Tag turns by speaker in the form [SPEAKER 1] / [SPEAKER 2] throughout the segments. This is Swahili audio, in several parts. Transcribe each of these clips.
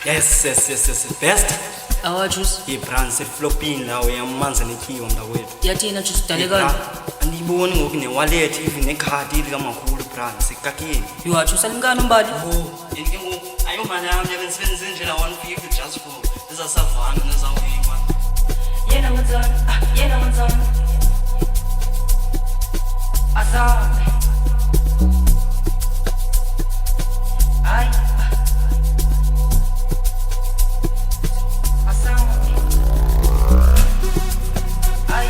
[SPEAKER 1] Yes. Best.
[SPEAKER 2] Awajuice.
[SPEAKER 1] Ibrand seflopini la uyamanza nekhiwa mntakwethu.
[SPEAKER 2] Yathina juice dalekani.
[SPEAKER 1] Andiyiboni ngoku newallet even nekhadi likaMakhulu Brand sekakini.
[SPEAKER 2] Yajuice salimkani umbali.
[SPEAKER 1] Yini ke ngoku ayomali yami yabensebenzise nje la 150 just for ezasavana nezawuyima.
[SPEAKER 2] Yena wenzani. Azam. Ay. Azam. Ay.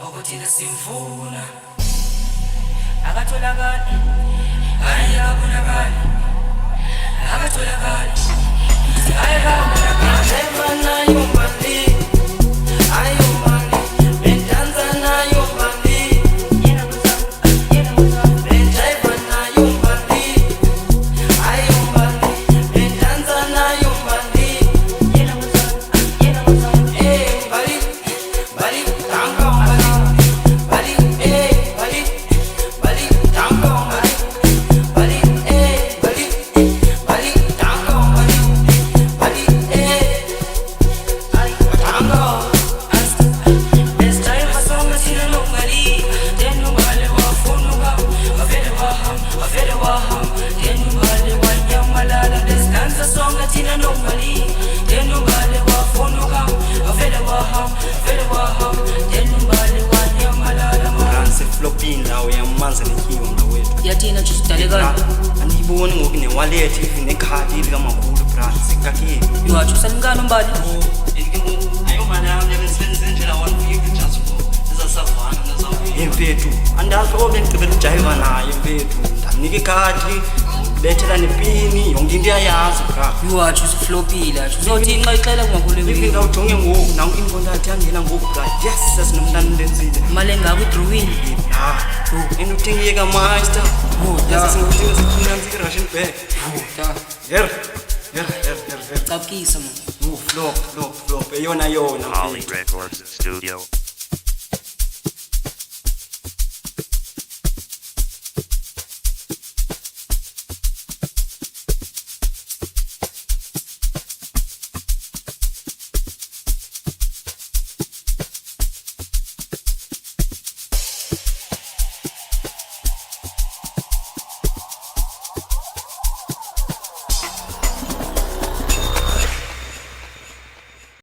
[SPEAKER 3] Okuthina simfuna akatholakali ayabonakala akatholakali ayabonakala
[SPEAKER 2] Yathina juice dalekani.
[SPEAKER 1] Andiyiboni ngoku newallet even nekhadi likaMakhulu Brand sekakini.
[SPEAKER 2] Yajuice salimkani umbali.
[SPEAKER 1] Yini ke ngoku ayomali yami yabensebenzise nje la 150 just for ezasavana nezawuyima. Yemfethu andazi obe ngigqibela ujayiva naye mfethu. Ndamnika ikhadi bethela nepini yonke into iyayazi bra.
[SPEAKER 2] Yajuice flopile yajuice. Uzothi inxa ixela kuMakhulu
[SPEAKER 1] Ifika
[SPEAKER 2] wini.
[SPEAKER 1] ujonge ngoku nanku inkontract yangena ngoku bra. Yes sesinomntana ndenzile.
[SPEAKER 2] Imali engaka udrawing.
[SPEAKER 1] Enutengiyeka master. Sesingudinga sikunantsika Russian bag. Her.
[SPEAKER 2] Capkisa man.
[SPEAKER 1] Flop. Eyona.
[SPEAKER 4] Holly Records Studio.